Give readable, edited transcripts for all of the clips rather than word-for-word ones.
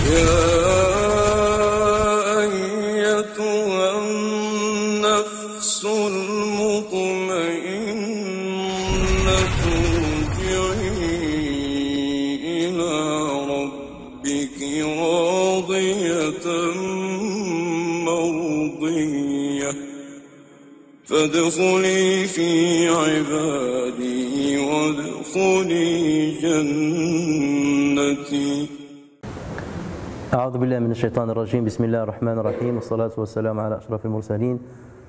يا أيتها النفس المطمئنة ارجعي إلى ربك راضية مرضية فادخلي في عبادي وادخلي جنتي. أعوذ بالله من الشيطان الرجيم. بسم الله الرحمن الرحيم، والصلاة والسلام على أشرف المرسلين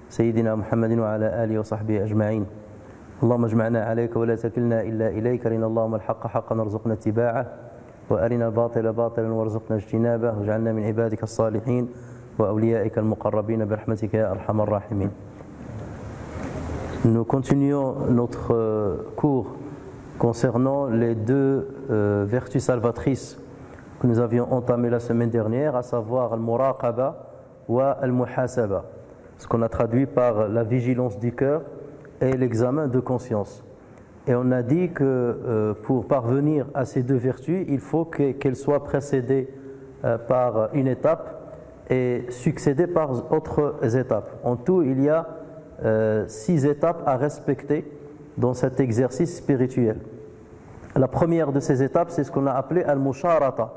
سيدنا محمد وعلى آله وصحبه أجمعين. اللهم اجمعنا عليك ولا تكلنا إلا إليك، أرنا اللهم الحق حقا وارزقنا اتباعه، وأرنا الباطل باطلا وارزقنا اجتنابه، واجعلنا من عبادك الصالحين وأوليائك المقربين برحمتك يا أرحم الراحمين. Nous continuons notre cours concernant les deux vertus salvatrices que nous avions entamé la semaine dernière, à savoir al-muraqaba ou al-muhasaba, ce qu'on a traduit par la vigilance du cœur et l'examen de conscience. Et on a dit que pour parvenir à ces deux vertus, il faut qu'elles soient précédées par une étape et succédées par autres étapes. En tout, il y a 6 étapes à respecter dans cet exercice spirituel. La première de ces étapes, c'est ce qu'on a appelé al-musharata.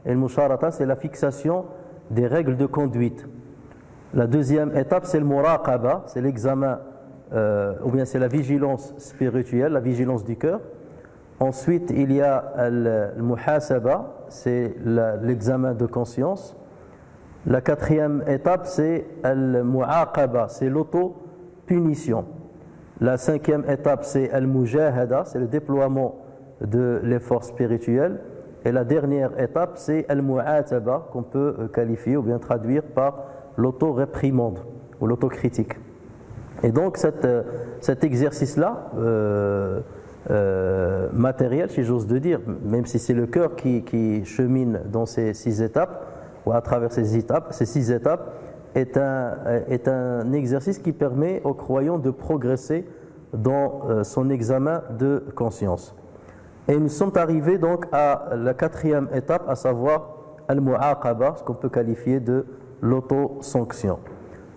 Et le musharata, c'est la fixation des règles de conduite. La deuxième étape, c'est le muraqaba, c'est l'examen, ou bien c'est la vigilance spirituelle, la vigilance du cœur. Ensuite, il y a le muhasaba, c'est l'examen de conscience. La quatrième étape, c'est le muaqaba, c'est l'auto-punition. La cinquième étape, c'est le mujahada, c'est le déploiement de l'effort spirituel. Et la dernière étape, c'est al-mu'ataba, qu'on peut qualifier ou bien traduire par l'auto-réprimande ou l'autocritique. Et donc cet exercice-là, matériel, si j'ose de dire, même si c'est le cœur qui chemine dans ces 6 étapes, ou à travers ces 6 étapes, est un exercice qui permet aux croyants de progresser dans son examen de conscience. Et nous sommes arrivés donc à la 4e étape, à savoir al-mu'aqaba, ce qu'on peut qualifier de l'auto-sanction.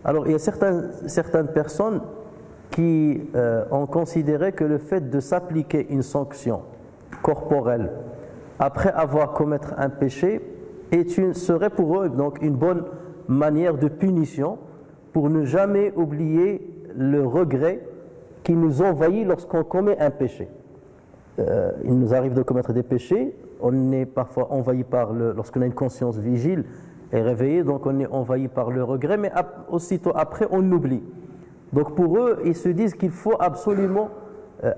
Alors il y a certaines personnes qui ont considéré que le fait de s'appliquer une sanction corporelle après avoir commis un péché serait pour eux donc une bonne manière de punition pour ne jamais oublier le regret qui nous envahit lorsqu'on commet un péché. Il nous arrive de commettre des péchés, on est parfois envahi par lorsqu'on a une conscience vigile et réveillée, donc on est envahi par le regret, mais aussitôt après on l'oublie. Donc pour eux, ils se disent qu'il faut absolument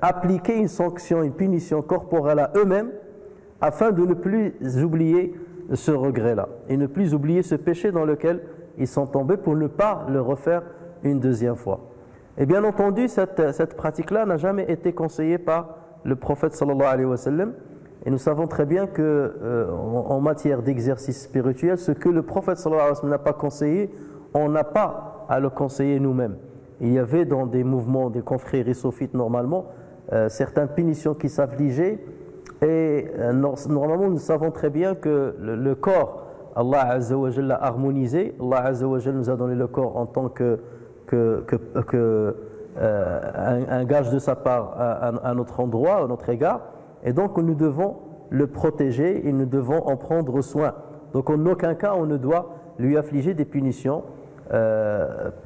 appliquer une sanction, une punition corporelle à eux-mêmes afin de ne plus oublier ce regret-là et ne plus oublier ce péché dans lequel ils sont tombés pour ne pas le refaire une deuxième fois. Et bien entendu, cette pratique-là n'a jamais été conseillée par le prophète sallallahu alayhi wa sallam, et nous savons très bien que en matière d'exercice spirituel, ce que le prophète sallallahu alayhi wa sallam n'a pas conseillé, on n'a pas à le conseiller nous-mêmes. Il y avait dans des mouvements des confréries sophites normalement certaines punitions qui s'affligeaient, et normalement nous savons très bien que le corps, Allah Azza wa Jalla l'a harmonisé. Allah Azza wa Jalla nous a donné le corps en tant un gage de sa part à notre endroit, à notre égard, et donc nous devons le protéger et nous devons en prendre soin. Donc en aucun cas on ne doit lui affliger des punitions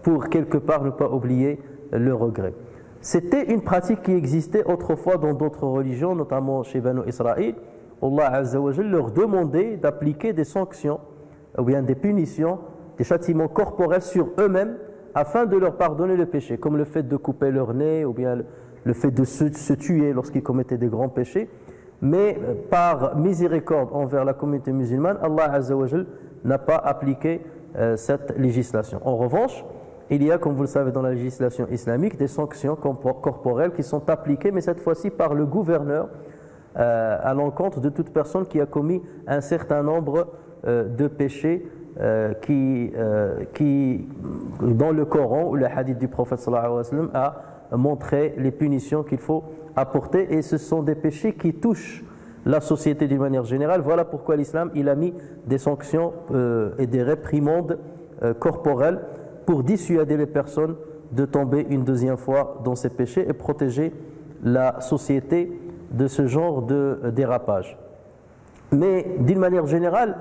pour quelque part ne pas oublier le regret. C'était une pratique qui existait autrefois dans d'autres religions, notamment chez Banu Israël. Allah Azza wa Jalla leur demandait d'appliquer des sanctions ou bien des punitions, des châtiments corporels sur eux-mêmes afin de leur pardonner le péché, comme le fait de couper leur nez ou bien le fait de se tuer lorsqu'ils commettaient des grands péchés. Mais par miséricorde envers la communauté musulmane, Allah Azza wa Jal n'a pas appliqué cette législation. En revanche, il y a, comme vous le savez dans la législation islamique, des sanctions corporelles qui sont appliquées, mais cette fois-ci par le gouverneur à l'encontre de toute personne qui a commis un certain nombre de péchés qui, dans le Coran ou le hadith du prophète sallallahu alayhi wa sallam, a montré les punitions qu'il faut apporter, et ce sont des péchés qui touchent la société d'une manière générale. Voilà pourquoi l'islam il a mis des sanctions et des réprimandes corporelles pour dissuader les personnes de tomber une deuxième fois dans ces péchés et protéger la société de ce genre de dérapage. Mais d'une manière générale,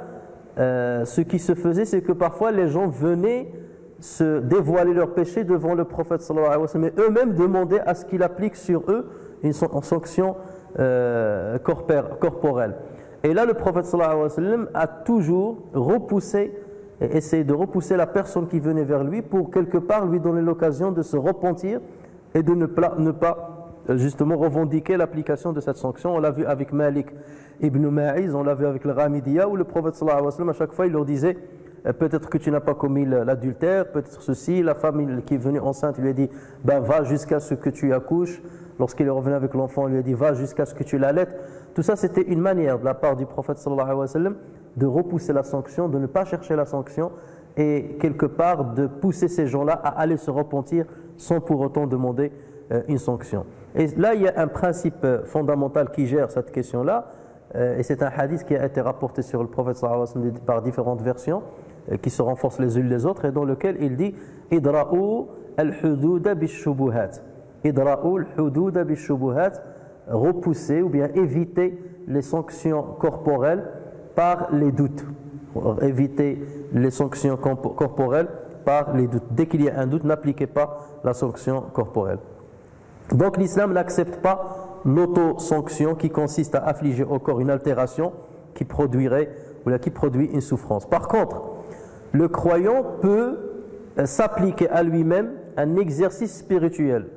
ce qui se faisait, c'est que parfois les gens venaient se dévoiler leurs péchés devant le prophète sallallahu alayhi wa sallam, mais eux-mêmes demandaient à ce qu'il applique sur eux une sanction corporelle. Et là, le prophète sallallahu alayhi wa sallam a toujours repoussé et essayé de repousser la personne qui venait vers lui pour quelque part lui donner l'occasion de se repentir et de ne pas justement revendiquer l'application de cette sanction. On l'a vu avec Malik ibn Ma'iz, on l'a vu avec le Ghamidiyya, où le prophète sallallahu alayhi wa sallam à chaque fois il leur disait peut-être que tu n'as pas commis l'adultère, peut-être ceci. La femme qui est venue enceinte lui a dit ben, va jusqu'à ce que tu accouches. Lorsqu'il est revenu avec l'enfant, on lui a dit va jusqu'à ce que tu l'allaites. Tout ça, c'était une manière de la part du prophète sallallahu alayhi wa sallam de repousser la sanction, de ne pas chercher la sanction et quelque part de pousser ces gens-là à aller se repentir sans pour autant demander une sanction. Et là, il y a un principe fondamental qui gère cette question-là, et c'est un hadith qui a été rapporté sur le prophète sallallahu alayhi wa sallam par différentes versions, qui se renforcent les unes les autres, et dans lequel il dit « Idra'u al-hududa bish-shubuhat » Idra'u al-hududa bish-shubuhat, repousser ou bien éviter les sanctions corporelles par les doutes. Éviter les sanctions corporelles par les doutes. Dès qu'il y a un doute, n'appliquez pas la sanction corporelle. Donc l'islam n'accepte pas l'auto-sanction qui consiste à affliger au corps une altération qui produirait ou qui produit une souffrance. Par contre, le croyant peut s'appliquer à lui-même un exercice spirituel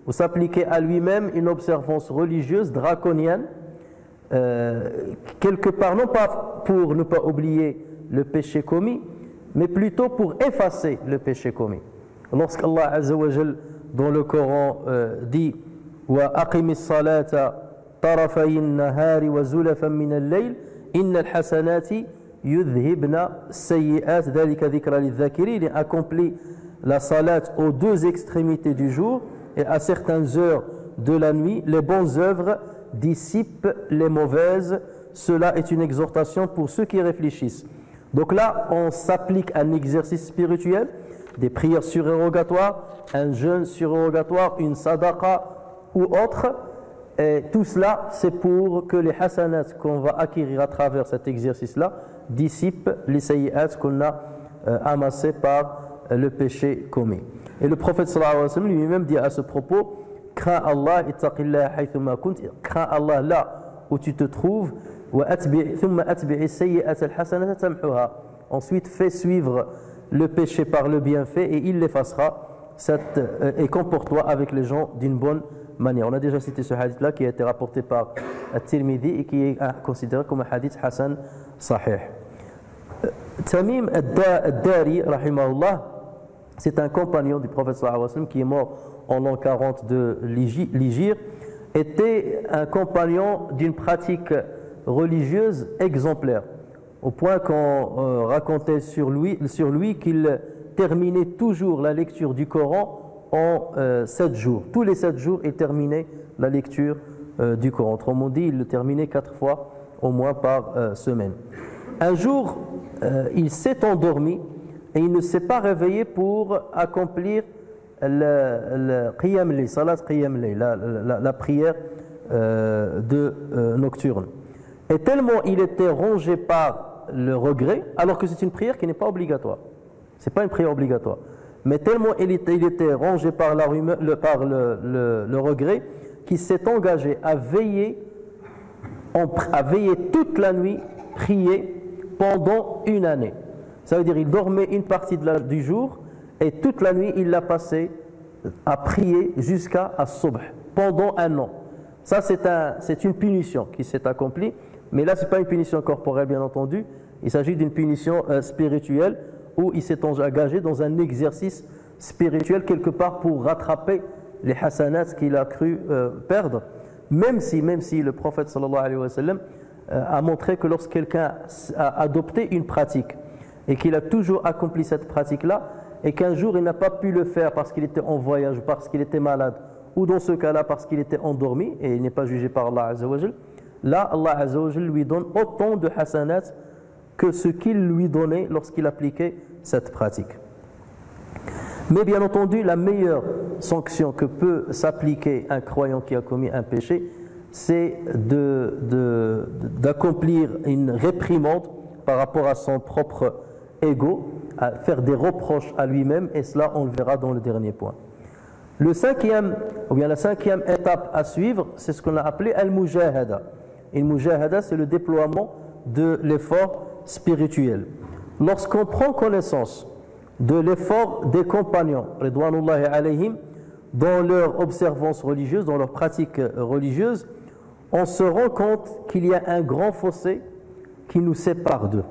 ou s'appliquer à lui-même une observance religieuse draconienne, quelque part, non pas pour ne pas oublier le péché commis, mais plutôt pour effacer le péché commis. Lorsqu'Allah Azza wa Jal dans le Coran dit wa aqimis salata tarafay an-nahari wa zulafan min al-layl innal hasanati yudhibna sayyi'at dhalika dhikra lidh-dhakirin. Il accomplit la salat aux deux extrémités du jour et à certaines heures de la nuit. Les bonnes œuvres dissipent les mauvaises. Cela est une exhortation pour ceux qui réfléchissent. Donc là, on s'applique un exercice spirituel, des prières surérogatoires, un jeûne surérogatoire, une sadaqa ou autre. Et tout cela, c'est pour que les hasanats qu'on va acquérir à travers cet exercice-là dissipent les sayyi'at qu'on a amassés par le péché commis. Et le prophète sallallahu alayhi wa sallam lui-même dit à ce propos, crains Allah, ittaqillah haythuma kunt, crains Allah là où tu te trouves, ensuite fais suivre le péché par le bienfait et il l'effacera, et comporte-toi avec les gens d'une bonne manière. On a déjà cité ce hadith-là qui a été rapporté par At-Tirmidhi et qui est considéré comme un hadith Hassan Sahih. Tamim ad-Dari, rahimahullah, c'est un compagnon du prophète sallallahu alayhi wa sallam qui est mort en l'an 40 de l'Hégire, était un compagnon d'une pratique religieuse exemplaire, au point qu'on racontait sur lui qu'il terminait toujours la lecture du Coran en 7 jours. Tous les 7 jours, il terminait la lecture du Coran. Autrement dit, il le terminait 4 fois au moins par semaine. Un jour, il s'est endormi et il ne s'est pas réveillé pour accomplir le qiyam layl, salat qiyam layl, la prière nocturne. Et tellement il était rongé par le regret, alors que c'est une prière qui n'est pas obligatoire. Ce n'est pas une prière obligatoire. Mais tellement il était rongé par le regret qu'il s'est engagé à veiller toute la nuit, prier pendant une année. Ça veut dire qu'il dormait une partie du jour et toute la nuit il l'a passé à prier jusqu'à As-Subh pendant un an. Ça c'est une punition qui s'est accomplie, mais là ce n'est pas une punition corporelle bien entendu, il s'agit d'une punition spirituelle où il s'est engagé dans un exercice spirituel quelque part pour rattraper les hasanats qu'il a cru perdre, même si le prophète sallallahu alayhi wa sallam a montré que lorsque quelqu'un a adopté une pratique et qu'il a toujours accompli cette pratique-là, et qu'un jour il n'a pas pu le faire parce qu'il était en voyage, parce qu'il était malade, ou dans ce cas-là parce qu'il était endormi, et il n'est pas jugé par Allah Azza wa Jal, là Allah Azza wa Jal lui donne autant de hasanat que ce qu'il lui donnait lorsqu'il appliquait cette pratique. Mais bien entendu, la meilleure sanction que peut s'appliquer un croyant qui a commis un péché, c'est d'accomplir une réprimande par rapport à son propre ego, à faire des reproches à lui-même, et cela on le verra dans le dernier point. La cinquième étape à suivre, c'est ce qu'on a appelé al-mujahada. Al-mujahada, c'est le déploiement de l'effort spirituel. Lorsqu'on prend connaissance de l'effort des compagnons, ridwanullahi alayhim, dans leur observance religieuse, dans leur pratique religieuse, on se rend compte qu'il y a un grand fossé qui nous sépare d'eux.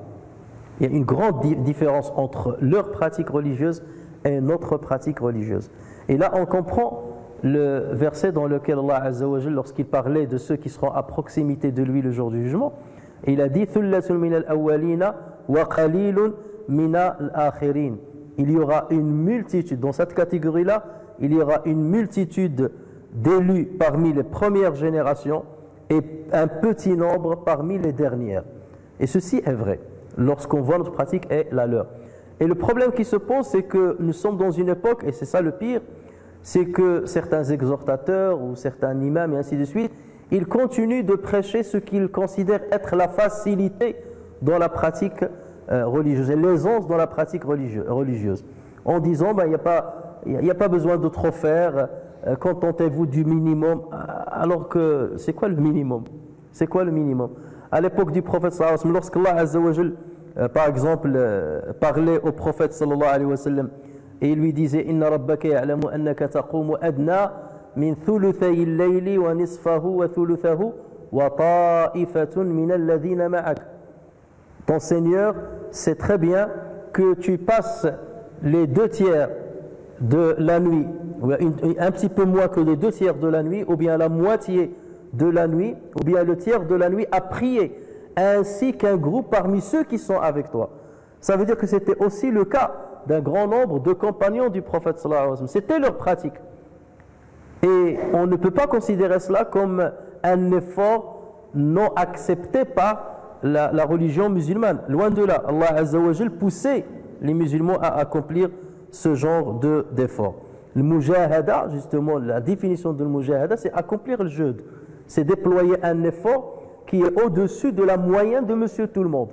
Il y a une grande différence entre leur pratique religieuse et notre pratique religieuse. Et là, on comprend le verset dans lequel Allah Azza wa Jal, lorsqu'il parlait de ceux qui seront à proximité de lui le jour du jugement, il a dit Thullatun min al-awwalina wa qalilun min al-akhirin. Il y aura une multitude, dans cette catégorie-là, il y aura une multitude d'élus parmi les premières générations et un petit nombre parmi les dernières. Et ceci est vrai lorsqu'on voit notre pratique est la leur. Et le problème qui se pose, c'est que nous sommes dans une époque, et c'est ça le pire, c'est que certains exhortateurs ou certains imams et ainsi de suite, ils continuent de prêcher ce qu'ils considèrent être la facilité dans la pratique religieuse et l'aisance dans la pratique religieuse. En disant, il n'y a pas besoin de trop faire, contentez-vous du minimum, alors que c'est quoi le minimum? C'est quoi le minimum? À l'époque du prophète sallallahu alayhi wa sallam, lorsqu'Allah Azza wa Jal, par exemple, parlait au prophète sallallahu alayhi wa sallam et il lui disait Inna rabbaka ya'lamu annaka taqumu adna min thuluthay al-layli wa nisfahu wa thuluthahu wa ta'ifatun min alladhina ma'ak. Ton Seigneur sait très bien que tu passes les 2/3 de la nuit, ou un petit peu moins que les 2/3 de la nuit, ou bien la moitié de la nuit, ou bien le tiers de la nuit à prier, ainsi qu'un groupe parmi ceux qui sont avec toi. Ça veut dire que c'était aussi le cas d'un grand nombre de compagnons du prophète sallallahu alayhi wa sallam. C'était leur pratique. Et on ne peut pas considérer cela comme un effort non accepté par la religion musulmane. Loin de là, Allah Azza wa Jal poussait les musulmans à accomplir ce genre d'effort. Le mujahada, justement, la définition de mujahada, c'est accomplir le jeûne. C'est déployer un effort qui est au-dessus de la moyenne de monsieur tout le monde.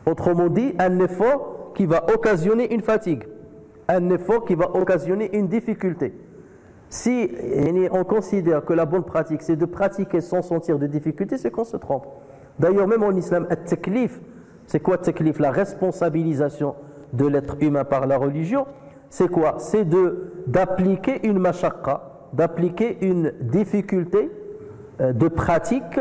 Autrement dit, un effort qui va occasionner une fatigue, un effort qui va occasionner une difficulté. Si on considère que la bonne pratique, c'est de pratiquer sans sentir de difficulté, c'est qu'on se trompe. D'ailleurs, même en islam, at-taklif, c'est quoi at-taklif? La responsabilisation de l'être humain par la religion, c'est quoi? C'est d'appliquer une mashaqqa, d'appliquer une difficulté de pratique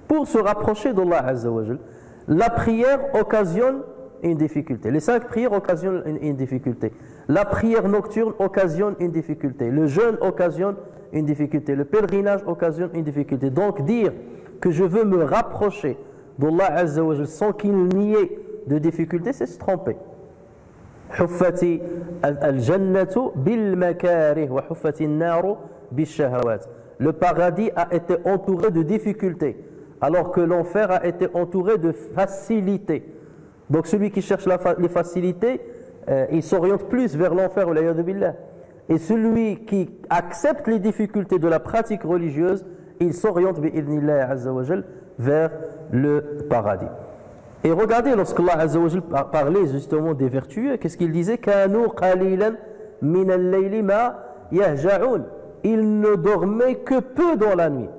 pour se rapprocher d'Allah Azza wa Jal. La prière occasionne une difficulté. Les 5 prières occasionnent une difficulté. La prière nocturne occasionne une difficulté. Le jeûne occasionne une difficulté. Le pèlerinage occasionne une difficulté. Donc dire que je veux me rapprocher d'Allah Azza wa Jal sans qu'il n'y ait de difficulté, c'est se tromper. Huffati al-jannatu bil-makarih wa huffati an-naru bil-shahawat. Le paradis a été entouré de difficultés, alors que l'enfer a été entouré de facilités. Donc celui qui cherche les facilités, il s'oriente plus vers l'enfer, et celui qui accepte les difficultés de la pratique religieuse, il s'oriente vers le paradis. Et regardez, lorsqu'Allah Azza wa Jal parlait justement des vertueux, qu'est-ce qu'il disait? Kanu qalilan min al-layli ma yahja'un. Ils ne dormaient que peu dans la nuit.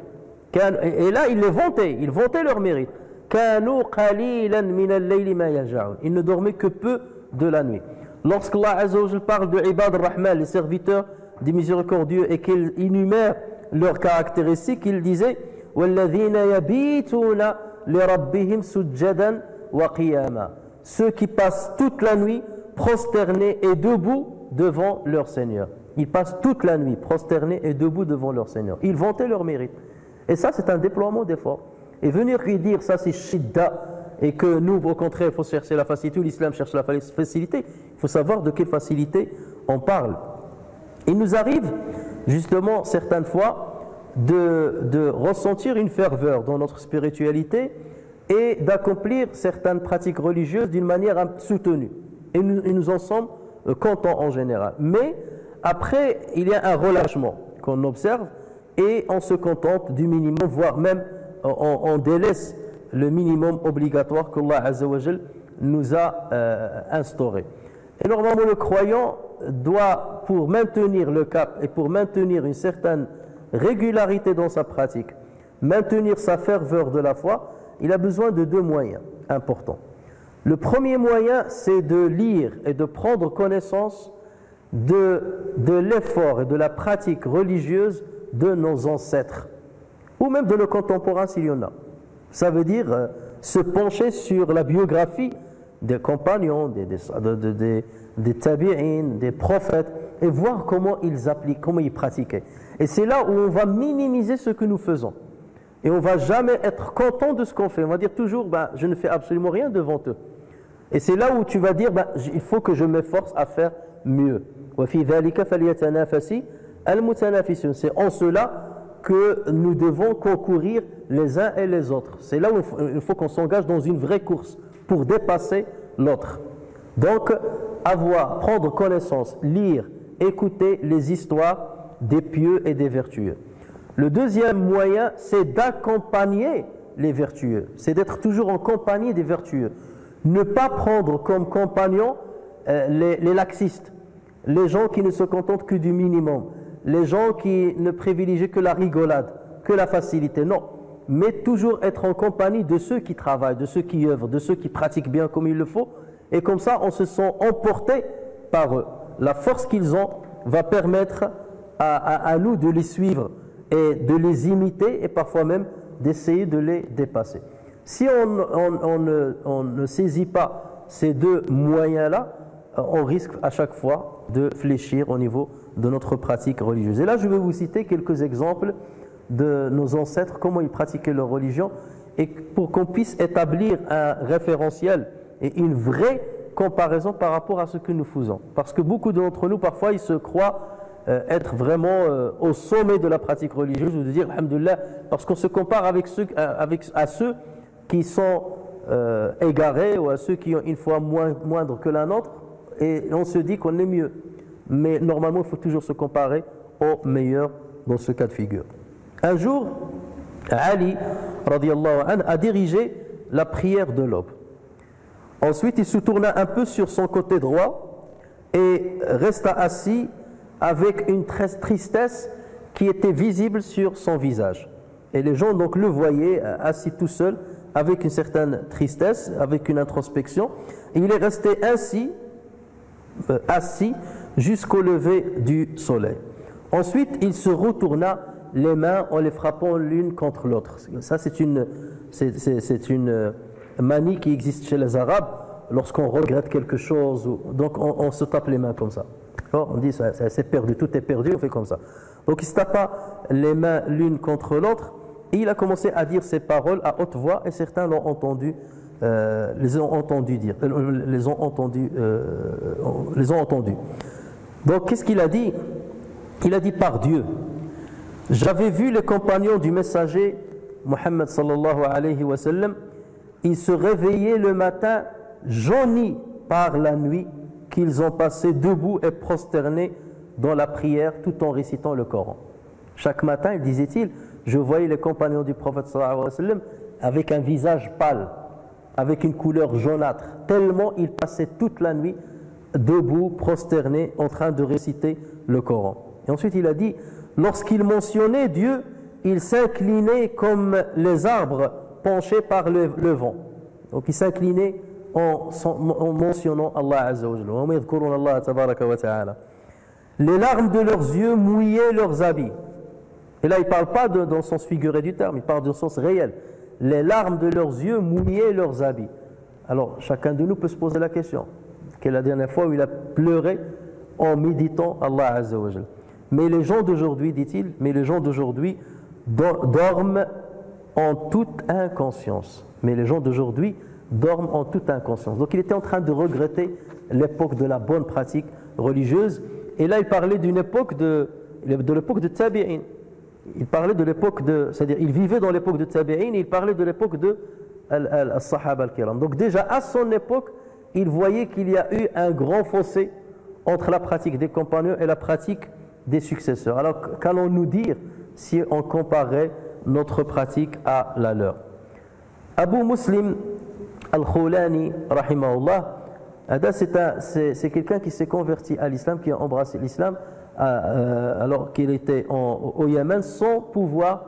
Et là, ils vantaient leur mérite. Kanu qalilan min al-layli ma yahja'un. Ils ne dormaient que peu de la nuit. Lorsqu'Allah Azza wa Jal parle de Ibad ar-Rahman, les serviteurs des miséricordieux, et qu'il énumère leurs caractéristiques, il disait walladhina yabituna li rabbihim sujjadan wa qiyama. Ceux qui passent toute la nuit prosternés et debout devant leur Seigneur. Ils passent toute la nuit prosternés et debout devant leur Seigneur. Ils vantaient leur mérite. Et ça, c'est un déploiement d'effort. Et venir lui dire ça, c'est shidda, et que nous, au contraire, il faut chercher la facilité, ou l'islam cherche la facilité, il faut savoir de quelle facilité on parle. Il nous arrive, justement, certaines fois, de ressentir une ferveur dans notre spiritualité et d'accomplir certaines pratiques religieuses d'une manière soutenue. Et nous en sommes contents en général. Mais après, il y a un relâchement qu'on observe et on se contente du minimum, voire même on délaisse le minimum obligatoire qu'Allah Azza wa Jal nous a instauré. Et normalement, le croyant doit, pour maintenir le cap et pour maintenir une certaine régularité dans sa pratique, maintenir sa ferveur de la foi, il a besoin de deux moyens importants. Le premier moyen, c'est de lire et de prendre connaissance de l'effort et de la pratique religieuse de nos ancêtres, ou même de nos contemporains s'il y en a. Ça veut dire se pencher sur la biographie des compagnons, des tabi'in, des prophètes, et voir comment ils appliquent, comment ils pratiquaient. Et c'est là où on va minimiser ce que nous faisons. Et on ne va jamais être content de ce qu'on fait. On va dire toujours, je ne fais absolument rien devant eux. Et c'est là où tu vas dire, il faut que je m'efforce à faire mieux. C'est en cela que nous devons concourir les uns et les autres. C'est là où il faut qu'on s'engage dans une vraie course pour dépasser l'autre. Donc, prendre connaissance, lire, écouter les histoires des pieux et des vertueux. Le deuxième moyen, c'est d'accompagner les vertueux. C'est d'être toujours en compagnie des vertueux. Ne pas prendre comme compagnons les laxistes, les gens qui ne se contentent que du minimum, les gens qui ne privilégient que la rigolade, que la facilité. Non, mais toujours être en compagnie de ceux qui travaillent, de ceux qui œuvrent, de ceux qui pratiquent bien comme il le faut. Et comme ça, on se sent emporté par eux. La force qu'ils ont va permettre à nous de les suivre et de les imiter et parfois même d'essayer de les dépasser. Si on ne saisit pas ces deux moyens-là, on risque à chaque fois de fléchir au niveau de notre pratique religieuse. Et là, je vais vous citer quelques exemples de nos ancêtres, comment ils pratiquaient leur religion, et pour qu'on puisse établir un référentiel et une vraie comparaison par rapport à ce que nous faisons. Parce que beaucoup d'entre nous, parfois, ils se croient être vraiment au sommet de la pratique religieuse, ou de dire, alhamdoulilah, parce qu'on se compare à ceux qui sont égarés, ou à ceux qui ont une foi moindre que la nôtre, et on se dit qu'on est mieux. Mais normalement, il faut toujours se comparer aux meilleurs dans ce cas de figure. Un jour, Ali, radiyallahu anhu, a dirigé la prière de l'aube. Ensuite, il se tourna un peu sur son côté droit et resta assis avec une tristesse qui était visible sur son visage. Et les gens donc le voyaient assis tout seul avec une certaine tristesse, avec une introspection. Et il est resté ainsi, assis jusqu'au lever du soleil. Ensuite, il se retourna les mains en les frappant l'une contre l'autre. Ça, c'est une manie qui existe chez les Arabes. Lorsqu'on regrette quelque chose, donc on se tape les mains comme ça. On dit c'est perdu, tout est perdu, on fait comme ça. Donc il se tapa les mains l'une contre l'autre et il a commencé à dire ces paroles à haute voix et certains l'ont entendu, les ont entendus. Donc qu'est-ce qu'il a dit? Il a dit par Dieu, j'avais vu les compagnons du messager Muhammad sallallahu alayhi wa sallam, ils se réveillaient le matin jaunis par la nuit qu'ils ont passé debout et prosternés dans la prière tout en récitant le Coran. Chaque matin, disait-il, je voyais les compagnons du prophète sallallahu alayhi wa sallam avec un visage pâle, avec une couleur jaunâtre, tellement ils passaient toute la nuit debout, prosternés, en train de réciter le Coran. Et ensuite il a dit, lorsqu'il mentionnait Dieu, il s'inclinait comme les arbres penchés par le vent. Donc il s'inclinait en mentionnant Allah Azza wa Jalla. Les larmes de leurs yeux mouillaient leurs habits. Et là il ne parle pas dans le sens figuré du terme, il parle dans le sens réel. Les larmes de leurs yeux mouillaient leurs habits. Alors chacun de nous peut se poser la question, quelle est la dernière fois où il a pleuré en méditant Allah Azza wa Jalla? Mais les gens d'aujourd'hui, dit-il, mais les gens d'aujourd'hui dorment en toute inconscience. Mais les gens d'aujourd'hui dorment en toute inconscience. Donc il était en train de regretter l'époque de la bonne pratique religieuse. Et là il parlait d'une époque de l'époque de Tabi'in. il parlait de l'époque de, c'est-à-dire il vivait dans l'époque de Tabi'in, il parlait de l'époque de al-Sahaba al-Kiram. Donc déjà à son époque, il voyait qu'il y a eu un grand fossé entre la pratique des compagnons et la pratique des successeurs. Alors qu'allons-nous dire si on comparait notre pratique à la leur? Abu Muslim al-Khawlani, rahimahullah, c'est quelqu'un qui s'est converti à l'islam, qui a embrassé l'islam alors qu'il était au Yémen sans pouvoir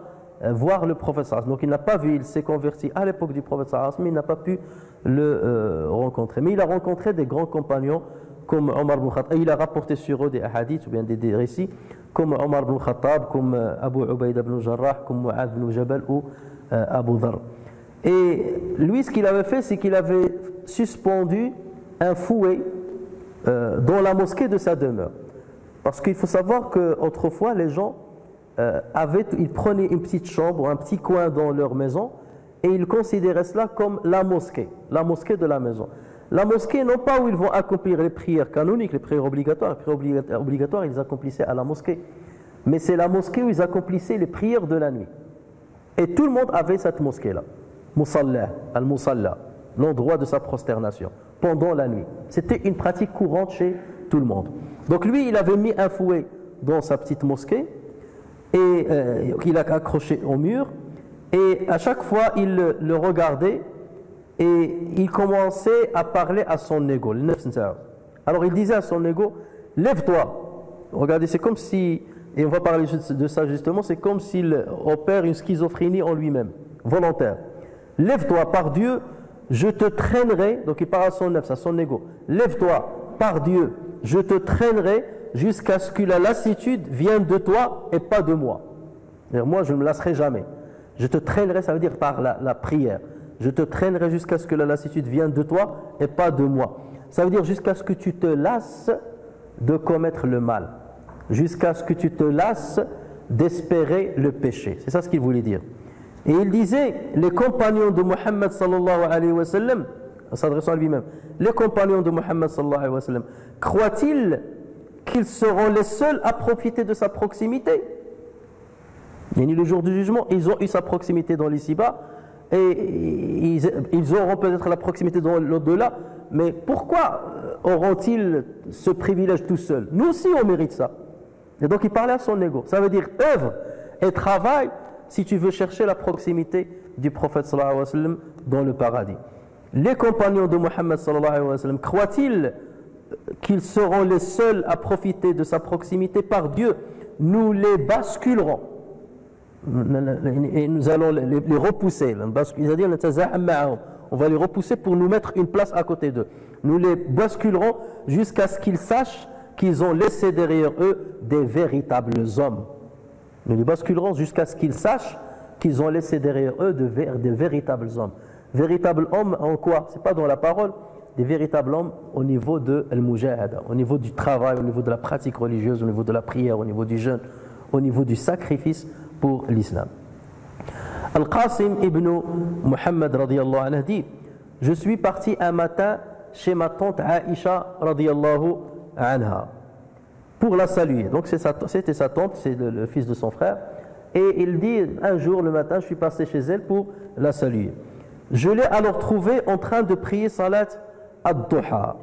voir le prophète sallallahu alayhi wa sallam. Donc il n'a pas vu, il s'est converti à l'époque du prophète sallallahu alayhi wa sallam, mais il n'a pas pu le rencontrer. Mais il a rencontré des grands compagnons comme Omar ibn Khattab, et il a rapporté sur eux des hadiths ou bien des récits comme Omar ibn Khattab, comme Abu Ubaïda ibn Jarrah, comme Mu'adh ibn Jabal ou Abu Dharr. Et lui, ce qu'il avait fait, c'est qu'il avait suspendu un fouet dans la mosquée de sa demeure. Parce qu'il faut savoir qu'autrefois, les gens ils prenaient une petite chambre, un petit coin dans leur maison, et ils considéraient cela comme la mosquée de la maison. La mosquée, non pas où ils vont accomplir les prières canoniques, les prières obligatoires. Les prières obligatoires, ils accomplissaient à la mosquée. Mais c'est la mosquée où ils accomplissaient les prières de la nuit. Et tout le monde avait cette mosquée-là. Musalla, al-Musalla, l'endroit de sa prosternation, pendant la nuit. C'était une pratique courante chez tout le monde. Donc lui, il avait mis un fouet dans sa petite mosquée, et qu'il a accroché au mur, et à chaque fois, il le regardait, et il commençait à parler à son ego. Alors il disait à son ego, lève-toi. Regardez, c'est comme si, et on va parler de ça justement, c'est comme s'il opère une schizophrénie en lui-même, volontaire. Lève-toi, par Dieu, je te traînerai, donc il parle à son nefs, à son ego. Lève-toi, par Dieu, je te traînerai jusqu'à ce que la lassitude vienne de toi et pas de moi. Moi, je ne me lasserai jamais. Je te traînerai, ça veut dire par la prière. Je te traînerai jusqu'à ce que la lassitude vienne de toi et pas de moi. Ça veut dire jusqu'à ce que tu te lasses de commettre le mal. Jusqu'à ce que tu te lasses d'espérer le péché. C'est ça ce qu'il voulait dire. Et il disait, les compagnons de Muhammad sallallahu alayhi wa sallam, en s'adressant à lui-même, les compagnons de Muhammad sallallahu alayhi wa sallam, croient-ils qu'ils seront les seuls à profiter de sa proximité? Et le jour du jugement, ils ont eu sa proximité dans l'ici-bas, et ils auront peut-être la proximité dans l'au-delà, mais pourquoi auront-ils ce privilège tout seuls? Nous aussi on mérite ça. Et donc il parlait à son ego. Ça veut dire œuvre et travail si tu veux chercher la proximité du prophète sallallahu alayhi wa sallam dans le paradis. Les compagnons de Muhammad sallallahu alayhi wa sallam croient-ils qu'ils seront les seuls à profiter de sa proximité? Par Dieu, nous les basculerons. Et nous allons les repousser. C'est-à-dire, on va les repousser pour nous mettre une place à côté d'eux. Nous les basculerons jusqu'à ce qu'ils sachent qu'ils ont laissé derrière eux des véritables hommes. Nous les basculerons jusqu'à ce qu'ils sachent qu'ils ont laissé derrière eux des véritables hommes. Véritables hommes en quoi? Ce n'est pas dans la parole. Des véritables hommes au niveau de al-mujahada, au niveau du travail, au niveau de la pratique religieuse, au niveau de la prière, au niveau du jeûne, au niveau du sacrifice pour l'islam. Al-Qasim ibn Muhammad radiyallahu anhu dit, je suis parti un matin chez ma tante Aïcha radiyallahu anha pour la saluer. Donc c'était sa tante, c'est le fils de son frère, et il dit, un jour le matin je suis passé chez elle pour la saluer. Je l'ai alors trouvée en train de prier salat ad-duha,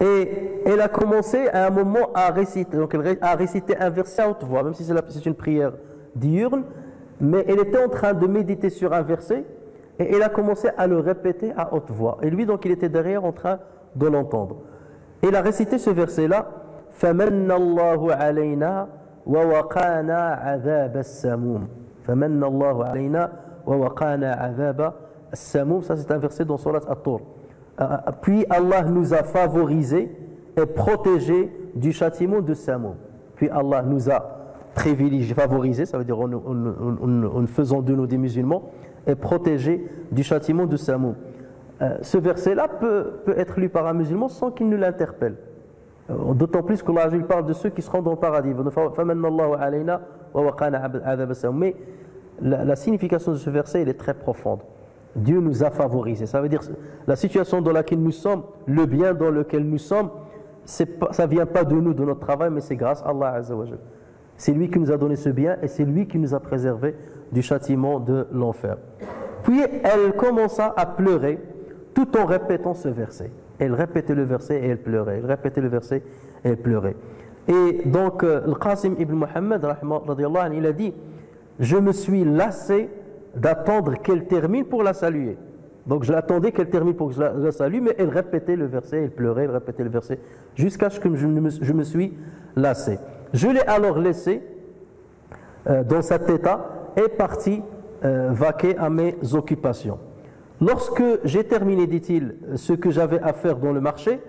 et elle a commencé à un moment à réciter, donc elle a récité un verset à haute voix, même si c'est une prière diurne, mais elle était en train de méditer sur un verset et elle a commencé à le répéter à haute voix. Et lui, donc, il était derrière en train de l'entendre. Elle a récité ce verset-là, فَمَنَّ اللَّهُ عَلَيْنَا وَوَقَانَا عَذَابَ السَّمُومِ. فَمَنَّ اللَّهُ عَلَيْنَا وَوَقَانَا عَذَابَ السَّمُومِ. Ça, c'est un verset dans Surat At-Tur. Puis Allah nous a favorisés et protégés du châtiment de Samoum. Puis Allah nous a privilégiés, favorisés, ça veut dire en faisant de nous des musulmans, et protégés du châtiment de Samoum. Ce verset-là peut être lu par un musulman sans qu'il ne l'interpelle. D'autant plus qu'Allah parle de ceux qui seront dans le paradis. Mais la signification de ce verset, elle est très profonde. Dieu nous a favorisés. Ça veut dire la situation dans laquelle nous sommes, le bien dans lequel nous sommes, ça ne vient pas de nous, de notre travail, mais c'est grâce à Allah Azza wa Jal. C'est lui qui nous a donné ce bien et c'est lui qui nous a préservés du châtiment de l'enfer. Puis elle commença à pleurer tout en répétant ce verset. Elle répétait le verset et elle pleurait. Elle répétait le verset et elle pleurait. Et donc, le Qasim ibn Muhammad, il a dit, je me suis lassé d'attendre qu'elle termine pour la saluer. Donc, je l'attendais qu'elle termine pour que je la salue, mais elle répétait le verset, elle pleurait, elle répétait le verset, jusqu'à ce que je me suis lassé. Je l'ai alors laissé dans cet état et parti vaquer à mes occupations. Lorsque j'ai terminé, dit-il, ce que j'avais à faire dans le marché,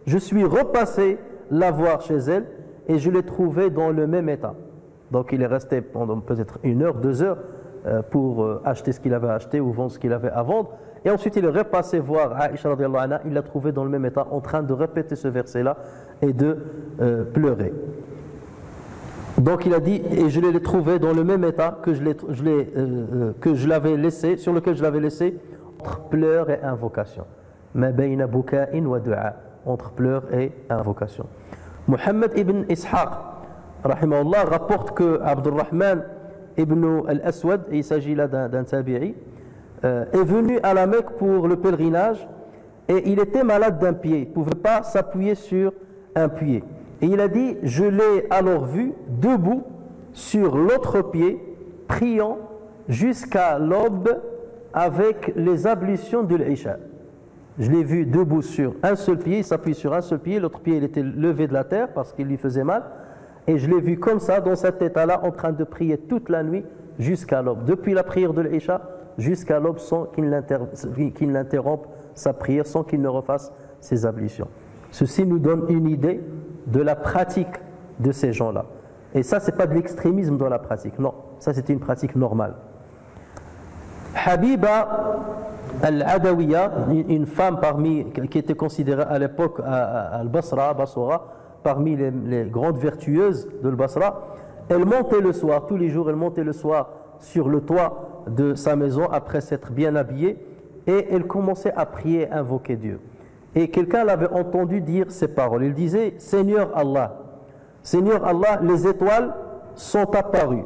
je suis repassé la voir chez elle et je l'ai trouvée dans le même état. Donc il est resté pendant peut-être 1 heure, 2 heures pour acheter ce qu'il avait acheté ou vendre ce qu'il avait à vendre. Et ensuite il est repassé voir Aïcha radiyallahu anha, il l'a trouvée dans le même état en train de répéter ce verset-là et de pleurer. Donc il a dit, et je l'ai trouvé dans le même état que je l'avais laissé, sur lequel je l'avais laissé, entre pleurs et invocation. Ma bayna buka'in wa du'a, entre pleurs et invocation. Muhammad ibn Ishaq, rahimahullah, rapporte que Abdurrahman ibn al-Aswad, il s'agit là d'un tabi'i, est venu à la Mecque pour le pèlerinage et il était malade d'un pied, il ne pouvait pas s'appuyer sur un pied. Et il a dit, je l'ai alors vu debout sur l'autre pied, priant jusqu'à l'aube avec les ablutions de l'Isha. Je l'ai vu debout sur un seul pied, il s'appuie sur un seul pied, l'autre pied il était levé de la terre parce qu'il lui faisait mal. Et je l'ai vu comme ça, dans cet état-là, en train de prier toute la nuit jusqu'à l'aube. Depuis la prière de l'Isha jusqu'à l'aube, sans qu'il n'interrompe sa prière, sans qu'il ne refasse ses ablutions. Ceci nous donne une idée de la pratique de ces gens-là. Et ça, ce n'est pas de l'extrémisme dans la pratique. Non, ça c'est une pratique normale. Habiba al-Adawiya, une femme qui était considérée à l'époque à Al-Basra, parmi les grandes vertueuses de Al-Basra, elle montait le soir, tous les jours, elle montait le soir sur le toit de sa maison après s'être bien habillée et elle commençait à prier, à invoquer Dieu. Et quelqu'un l'avait entendu dire ces paroles. Il disait, Seigneur Allah, les étoiles sont apparues,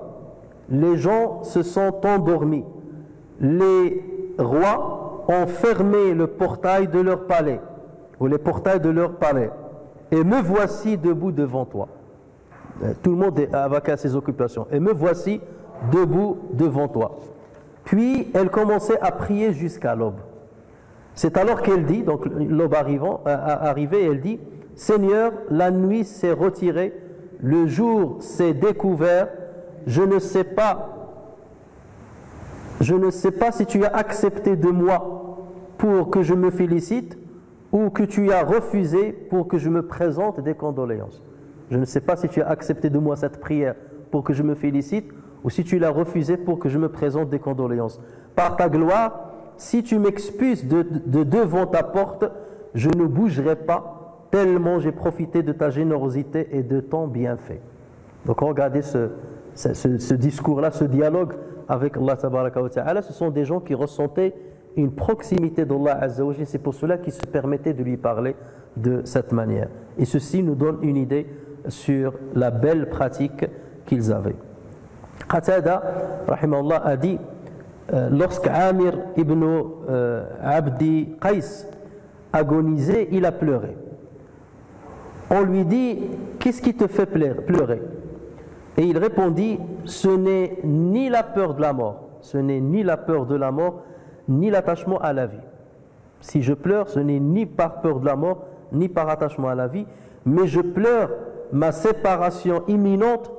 les gens se sont endormis, les rois ont fermé le portail de leur palais, ou les portails de leur palais, et me voici debout devant toi. Tout le monde a vaqué à ses occupations, et me voici debout devant toi. Puis elle commençait à prier jusqu'à l'aube. C'est alors qu'elle dit, donc l'aube arrivée, elle dit, Seigneur, la nuit s'est retirée, le jour s'est découvert, je ne sais pas si tu as accepté de moi pour que je me félicite ou que tu as refusé pour que je me présente des condoléances. Je ne sais pas si tu as accepté de moi cette prière pour que je me félicite ou si tu l'as refusé pour que je me présente des condoléances. Par ta gloire, si tu m'expulses de devant ta porte, je ne bougerai pas, tellement j'ai profité de ta générosité et de ton bienfait. Donc regardez ce discours-là, ce dialogue avec Allah tabaraka wa ta'ala, ce sont des gens qui ressentaient une proximité d'Allah Azza wa Jalla, c'est pour cela qu'ils se permettaient de lui parler de cette manière. Et ceci nous donne une idée sur la belle pratique qu'ils avaient. Qatada, rahimahullah, a dit, lorsque Amir ibn Abdi Qais agonisait, il a pleuré. On lui dit, qu'est-ce qui te fait pleurer? Et il répondit, ce n'est ni la peur de la mort, ce n'est ni la peur de la mort, ni l'attachement à la vie. Si je pleure, ce n'est ni par peur de la mort, ni par attachement à la vie, mais je pleure ma séparation imminente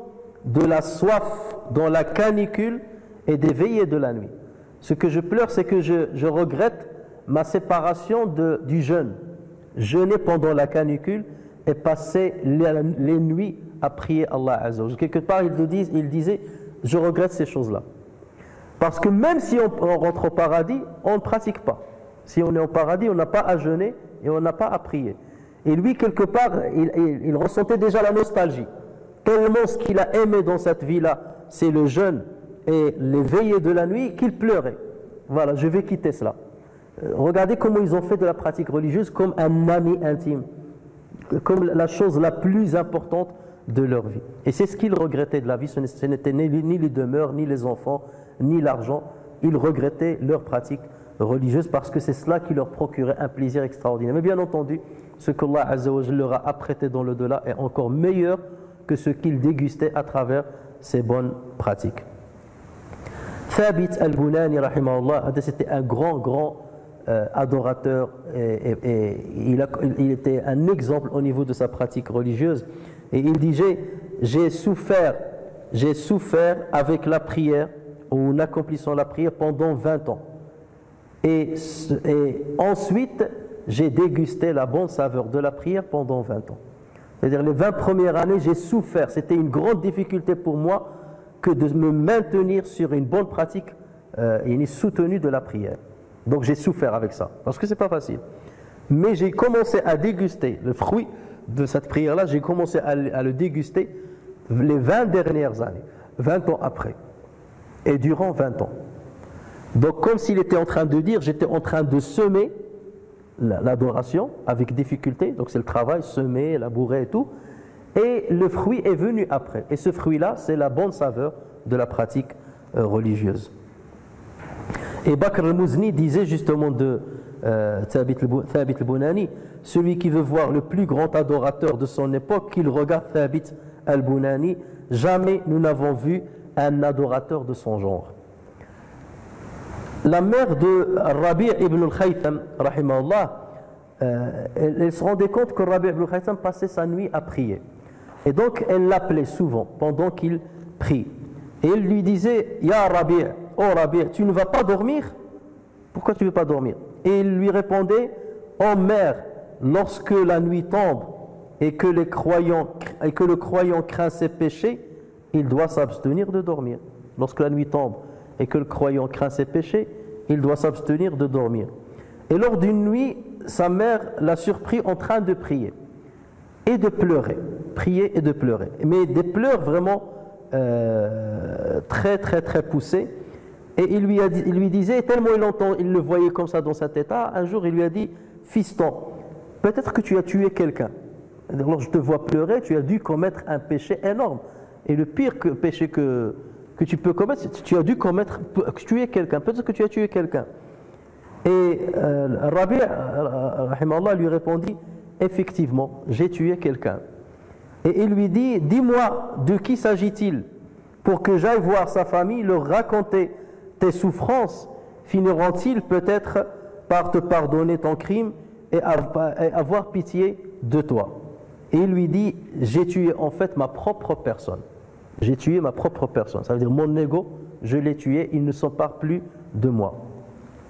de la soif dans la canicule et des veillées de la nuit. Ce que je pleure, c'est que je regrette ma séparation du jeûne. Jeûner pendant la canicule et passer les nuits à prier Allah Azza wa Jalla. Quelque part, il disait, je regrette ces choses-là. Parce que même si on rentre au paradis, on ne pratique pas. Si on est au paradis, on n'a pas à jeûner et on n'a pas à prier. Et lui, quelque part, il ressentait déjà la nostalgie. Tellement ce qu'il a aimé dans cette vie-là, c'est le jeûne et les veillées de la nuit, qu'il pleurait. Voilà, je vais quitter cela. Regardez comment ils ont fait de la pratique religieuse comme un ami intime, comme la chose la plus importante de leur vie. Et c'est ce qu'ils regrettaient de la vie, ce n'était ni les demeures, ni les enfants, ni l'argent. Ils regrettaient leur pratique religieuse parce que c'est cela qui leur procurait un plaisir extraordinaire. Mais bien entendu, ce qu'Allah Azza wa Jalla leur a apprêté dans l'au-delà est encore meilleur que ce qu'ils dégustaient à travers ces bonnes pratiques. Thabit al-Bunani, rahimahullah, c'était un grand adorateur et il était un exemple au niveau de sa pratique religieuse. Et il disait, j'ai souffert avec la prière, ou en accomplissant la prière pendant 20 ans. Et ensuite, j'ai dégusté la bonne saveur de la prière pendant 20 ans. C'est-à-dire les 20 premières années, j'ai souffert. C'était une grande difficulté pour moi que de me maintenir sur une bonne pratique et soutenue de la prière. Donc j'ai souffert avec ça, parce que ce n'est pas facile. Mais j'ai commencé à déguster le fruit de cette prière-là, j'ai commencé à le déguster les 20 dernières années, 20 ans après, et durant 20 ans. Donc comme s'il était en train de dire, j'étais en train de semer l'adoration avec difficulté, donc c'est le travail, semer, labourer et tout, et le fruit est venu après. Et ce fruit-là, c'est la bonne saveur de la pratique religieuse. Et Bakr al-Muzni disait justement de Thabit al-Bunani, celui qui veut voir le plus grand adorateur de son époque, qu'il regarde Thabit al-Bunani, jamais nous n'avons vu un adorateur de son genre. La mère de Rabi' ibn al-Khaytham, rahimahullah, elle se rendait compte que Rabi' ibn al-Khaytham passait sa nuit à prier. Et donc elle l'appelait souvent pendant qu'il prie. Et elle lui disait, Ya Rabi', oh Rabi', tu ne vas pas dormir? Pourquoi tu ne veux pas dormir? Et il lui répondait, oh mère, lorsque la nuit tombe et que le croyant craint ses péchés, il doit s'abstenir de dormir. Lorsque la nuit tombe et que le croyant craint ses péchés, il doit s'abstenir de dormir. Et lors d'une nuit, sa mère l'a surpris en train de prier et de pleurer. Prier et de pleurer. Mais des pleurs vraiment très poussés. Et il lui disait, tellement il le voyait comme ça dans cet état, un jour il lui a dit, fiston, peut-être que tu as tué quelqu'un. Alors je te vois pleurer, tu as dû commettre un péché énorme. Et le pire péché que tu peux commettre, c'est que tu as dû tuer quelqu'un. Peut-être que tu as tué quelqu'un. Et Rabi' rahimahullah lui répondit, effectivement, j'ai tué quelqu'un. Et il lui dit, dis-moi, de qui s'agit-il? Pour que j'aille voir sa famille, leur raconter tes souffrances, finiront-ils peut-être par te pardonner ton crime et avoir pitié de toi? Et il lui dit, j'ai tué en fait ma propre personne. J'ai tué ma propre personne. Ça veut dire mon ego, je l'ai tué, il ne s'empare plus de moi.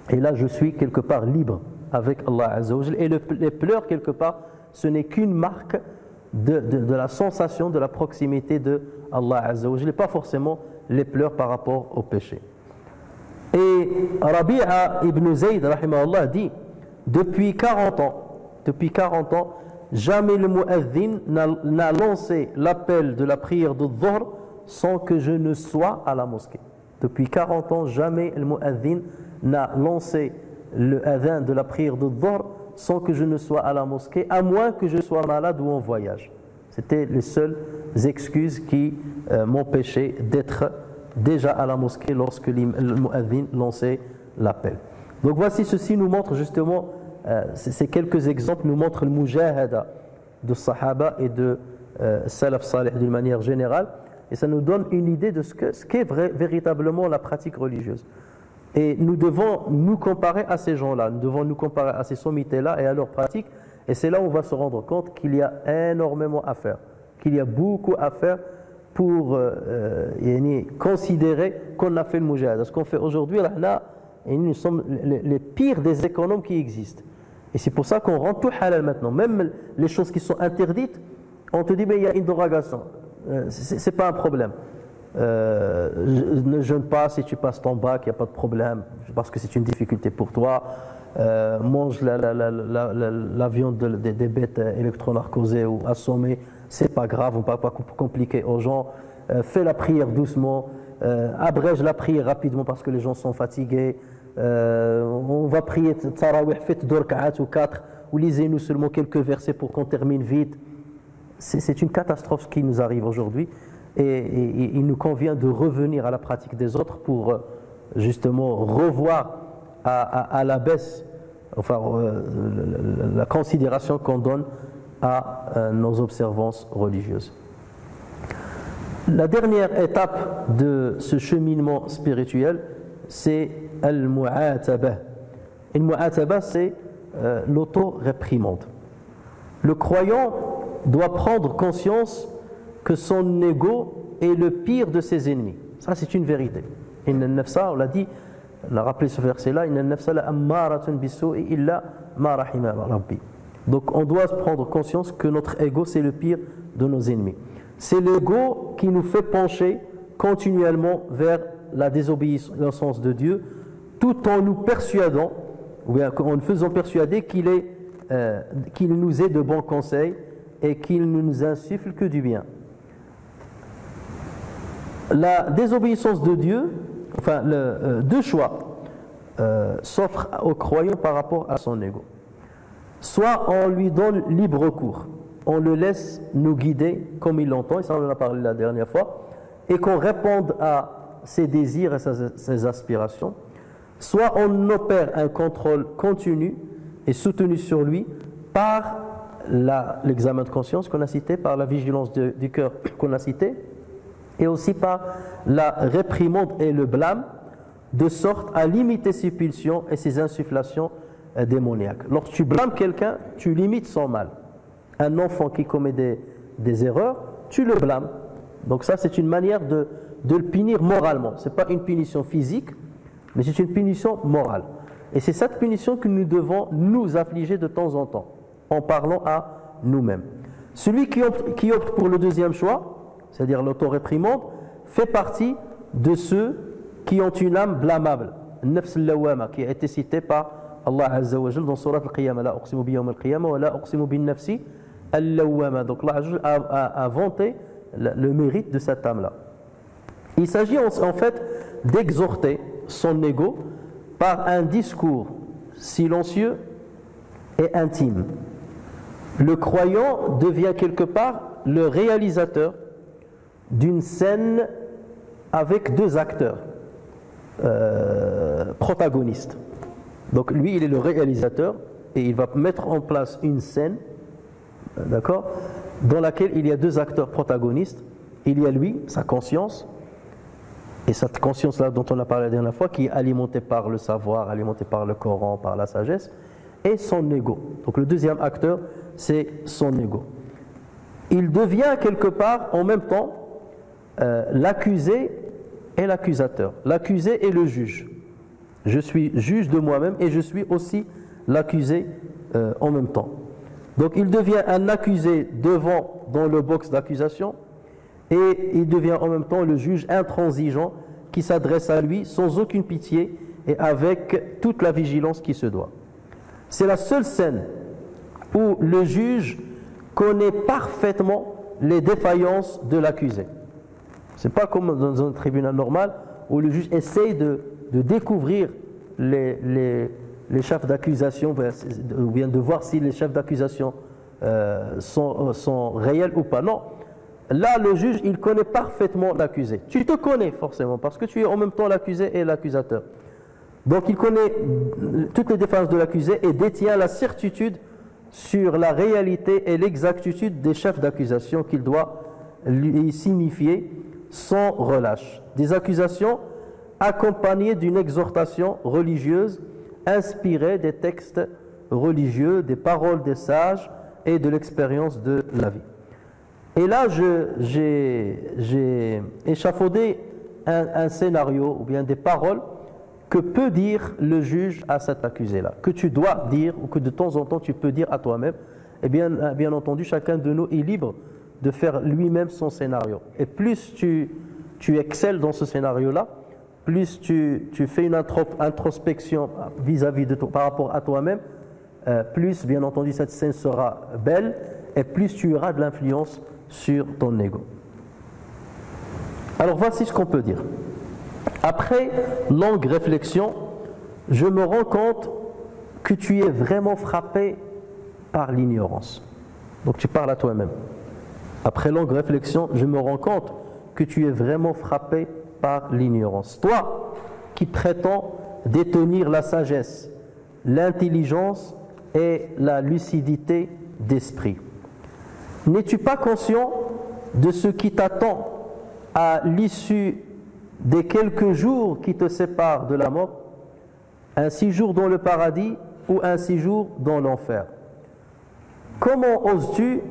Et là, je suis quelque part libre avec Allah Azza wa Jal. Et les pleurs, quelque part, ce n'est qu'une marque de la sensation de la proximité de Allah Azza wa Jal, et pas forcément les pleurs par rapport au péché. Et Rabi'a ibn Zayd rahimahullah dit, depuis 40 ans, jamais le mu'adhin n'a lancé l'appel de la prière de Dhuhr sans que je ne sois à la mosquée. Depuis 40 ans, jamais le mu'adhin n'a lancé le adhan de la prière de Dhuhr sans que je ne sois à la mosquée, à moins que je sois malade ou en voyage. C'était les seules excuses qui m'empêchaient d'être déjà à la mosquée lorsque le mu'adhin lançait l'appel. Donc voici, ceci nous montre justement, ces quelques exemples nous montrent le mujahada de Sahaba et de Salaf Salih d'une manière générale, et ça nous donne une idée de ce qu'est véritablement la pratique religieuse. Et nous devons nous comparer à ces gens-là, nous devons nous comparer à ces sommités-là et à leur pratique, et c'est là où on va se rendre compte qu'il y a énormément à faire, qu'il y a beaucoup à faire pour considérer qu'on a fait le mujahada. Ce qu'on fait aujourd'hui, là, nous sommes les pires des économes qui existent. Et c'est pour ça qu'on rend tout halal maintenant. Même les choses qui sont interdites, on te dit, mais il y a une dérogation. C'est pas un problème. Ne jeûne pas si tu passes ton bac, il n'y a pas de problème, parce que c'est une difficulté pour toi. Mange la viande des bêtes électronarcosées ou assommées, c'est pas grave, on ne va pas compliquer aux gens. Fais la prière doucement, abrège la prière rapidement parce que les gens sont fatigués. On va prier Tarawih, faites 2 rak'at ou 4, ou lisez-nous seulement quelques versets pour qu'on termine vite. c'est une catastrophe qui nous arrive aujourd'hui et il nous convient de revenir à la pratique des autres pour justement revoir à la baisse enfin, la considération qu'on donne à nos observances religieuses. La dernière étape de ce cheminement spirituel, c'est al-mu'ataba. Al-mu'ataba, c'est l'auto-réprimande. Le croyant doit prendre conscience que son ego est le pire de ses ennemis. Ça, c'est une vérité. Inna an-nafsa, on l'a dit, on a rappelé ce verset-là, Inna an-nafsa la ammaratun bis-su'i illa ma rahima rabbi. Donc, on doit prendre conscience que notre ego, c'est le pire de nos ennemis. C'est l'ego qui nous fait pencher continuellement vers la désobéissance de Dieu, tout en nous persuadant, ou bien en nous faisant persuader qu'il nous est de bons conseils et qu'il ne nous insuffle que du bien. La désobéissance de Dieu, enfin, deux choix s'offrent aux croyants par rapport à son ego. Soit on lui donne libre cours, on le laisse nous guider comme il l'entend, et ça on en a parlé la dernière fois, et qu'on réponde à ses désirs et ses aspirations. Soit on opère un contrôle continu et soutenu sur lui par l'examen de conscience qu'on a cité, par la vigilance du cœur qu'on a cité, et aussi par la réprimande et le blâme, de sorte à limiter ses pulsions et ses insufflations démoniaques. Lorsque tu blâmes quelqu'un, tu limites son mal. Un enfant qui commet des erreurs, tu le blâmes. Donc ça, c'est une manière de le punir moralement. Ce n'est pas une punition physique, mais c'est une punition morale. Et c'est cette punition que nous devons nous affliger de temps en temps, en parlant à nous-mêmes. Celui qui opte pour le deuxième choix, c'est-à-dire l'autoréprimande, fait partie de ceux qui ont une âme blâmable, nafs al-lawama, qui a été cité par Allah Azza wa Jal dans Surat al-Qiyamah, la uqsimu bi yawm al-qiyamah wa la uqsimu bin nafsi al-lawama. Donc Allah Azza wa Jal a vanté le mérite de cette âme-là. Il s'agit en fait d'exhorter son ego par un discours silencieux et intime. Le croyant devient quelque part le réalisateur d'une scène avec deux acteurs protagonistes. Donc lui, il est le réalisateur et il va mettre en place une scène, d'accord, dans laquelle il y a deux acteurs protagonistes. Il y a lui, sa conscience, et cette conscience-là dont on a parlé la dernière fois, qui est alimentée par le savoir, alimentée par le Coran, par la sagesse, et son ego. Donc le deuxième acteur, c'est son ego. Il devient quelque part en même temps l'accusé et l'accusateur. L'accusé est le juge. Je suis juge de moi-même et je suis aussi l'accusé en même temps. Donc il devient un accusé dans le box d'accusation et il devient en même temps le juge intransigeant qui s'adresse à lui sans aucune pitié et avec toute la vigilance qui se doit. C'est la seule scène où le juge connaît parfaitement les défaillances de l'accusé. Ce n'est pas comme dans un tribunal normal où le juge essaye de découvrir les chefs d'accusation, ou bien de voir si les chefs d'accusation sont réels ou pas. Non. Là, le juge, il connaît parfaitement l'accusé. Tu te connais forcément, parce que tu es en même temps l'accusé et l'accusateur. Donc, il connaît toutes les défenses de l'accusé et détient la certitude sur la réalité et l'exactitude des chefs d'accusation qu'il doit lui signifier sans relâche. Des accusations accompagnées d'une exhortation religieuse inspirée des textes religieux, des paroles des sages et de l'expérience de la vie. Et là, j'ai échafaudé un scénario ou bien des paroles que peut dire le juge à cet accusé-là, que tu dois dire ou que de temps en temps tu peux dire à toi-même. Et bien entendu, chacun de nous est libre de faire lui-même son scénario. Et plus tu excelles dans ce scénario-là, plus tu fais une introspection vis-à-vis de toi, par rapport à toi-même, plus bien entendu cette scène sera belle et plus tu auras de l'influence sur ton ego. Alors voici ce qu'on peut dire. Après longue réflexion, je me rends compte que tu es vraiment frappé par l'ignorance. Donc tu parles à toi-même. Après longue réflexion, je me rends compte que tu es vraiment frappé par l'ignorance. Toi qui prétends détenir la sagesse, l'intelligence et la lucidité d'esprit. N'es-tu pas conscient de ce qui t'attend à l'issue des quelques jours qui te séparent de la mort? Un séjour dans le paradis ou un séjour dans l'enfer? Comment oses-tu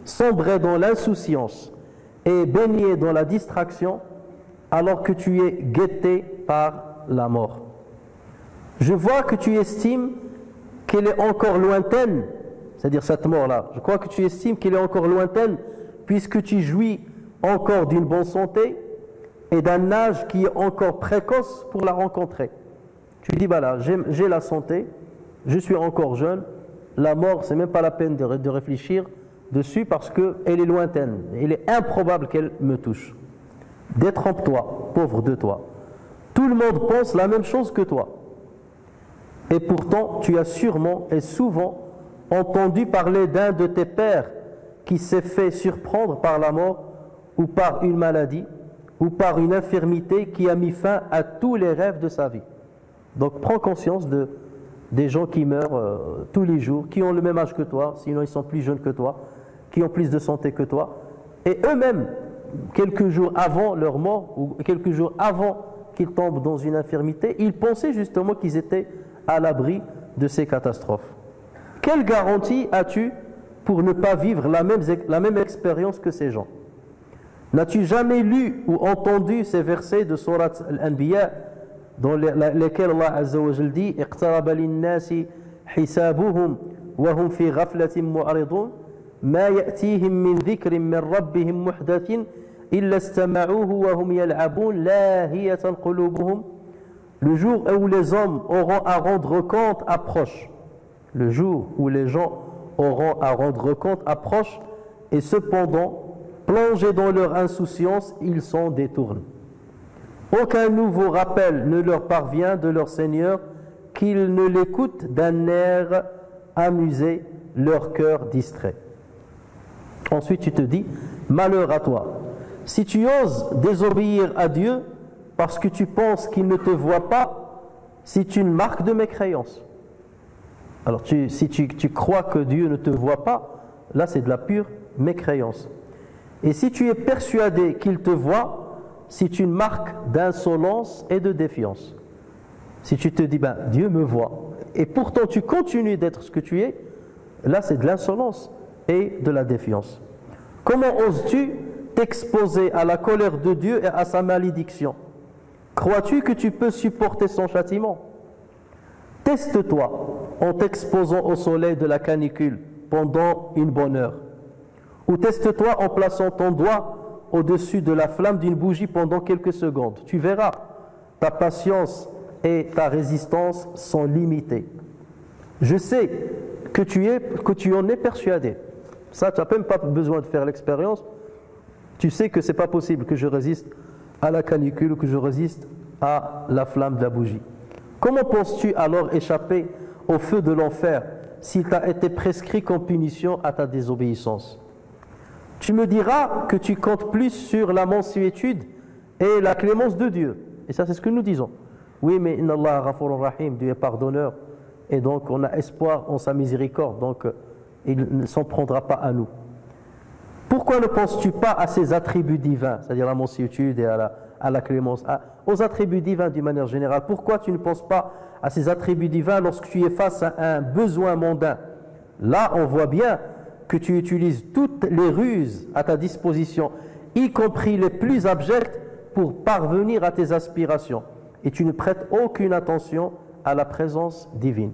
sombrer dans l'insouciance et baigner dans la distraction alors que tu es guetté par la mort? Je vois que tu estimes qu'elle est encore lointaine, c'est-à-dire cette mort-là. Je crois que tu estimes qu'elle est encore lointaine puisque tu jouis encore d'une bonne santé et d'un âge qui est encore précoce pour la rencontrer. Tu dis, voilà, j'ai la santé, je suis encore jeune, la mort, c'est même pas la peine de réfléchir dessus parce qu'elle est lointaine, il est improbable qu'elle me touche. Détrompe-toi, pauvre de toi. Tout le monde pense la même chose que toi. Et pourtant, tu as sûrement et souvent entendu parler d'un de tes pères qui s'est fait surprendre par la mort ou par une maladie ou par une infirmité qui a mis fin à tous les rêves de sa vie. Donc prends conscience des gens qui meurent tous les jours, qui ont le même âge que toi, sinon ils sont plus jeunes que toi, qui ont plus de santé que toi, et eux-mêmes, quelques jours avant leur mort ou quelques jours avant qu'ils tombent dans une infirmité, ils pensaient justement qu'ils étaient à l'abri de ces catastrophes. Quelle garantie as-tu pour ne pas vivre la même expérience que ces gens? N'as-tu jamais lu ou entendu ces versets de Surat Al-Anbiya dans lesquels Allah Azza wa Jal dit اقترب للناس حسابهم وهم في غفلة معرضون ما يأتيهم من ذكر من ربهم محدث إلا استمعوه وهم يلعبون لاهية قلوبهم. Le jour où les hommes auront à rendre compte approche. Le jour où les gens auront à rendre compte approche, et cependant, plongés dans leur insouciance, ils s'en détournent. Aucun nouveau rappel ne leur parvient de leur Seigneur, qu'ils ne l'écoutent d'un air amusé, leur cœur distrait. Ensuite, tu te dis, malheur à toi. Si tu oses désobéir à Dieu parce que tu penses qu'il ne te voit pas, c'est une marque de mécréance. Alors, si tu crois que Dieu ne te voit pas, là c'est de la pure mécréance. Et si tu es persuadé qu'il te voit, c'est une marque d'insolence et de défiance. Si tu te dis, ben, Dieu me voit, et pourtant tu continues d'être ce que tu es, là c'est de l'insolence et de la défiance. Comment oses-tu t'exposer à la colère de Dieu et à sa malédiction? Crois-tu que tu peux supporter son châtiment? Teste-toi en t'exposant au soleil de la canicule pendant une bonne heure. Ou teste-toi en plaçant ton doigt au-dessus de la flamme d'une bougie pendant quelques secondes. Tu verras, ta patience et ta résistance sont limitées. Je sais que tu en es persuadé. Ça, tu n'as même pas besoin de faire l'expérience. Tu sais que ce n'est pas possible que je résiste à la canicule ou que je résiste à la flamme de la bougie. Comment penses-tu alors échapper au feu de l'enfer s'il t'a été prescrit comme punition à ta désobéissance? Tu me diras que tu comptes plus sur la mansuétude et la clémence de Dieu. Et ça, c'est ce que nous disons. Oui, mais Inna Allah Ghafurur Rahim, Dieu est pardonneur. Et donc, on a espoir en sa miséricorde. Donc, il ne s'en prendra pas à nous. Pourquoi ne penses-tu pas à ces attributs divins, c'est-à-dire la mansuétude et à la clémence, aux attributs divins d'une manière générale? Pourquoi tu ne penses pas à ces attributs divins lorsque tu es face à un besoin mondain? Là, on voit bien que tu utilises toutes les ruses à ta disposition, y compris les plus abjectes, pour parvenir à tes aspirations. Et tu ne prêtes aucune attention à la présence divine.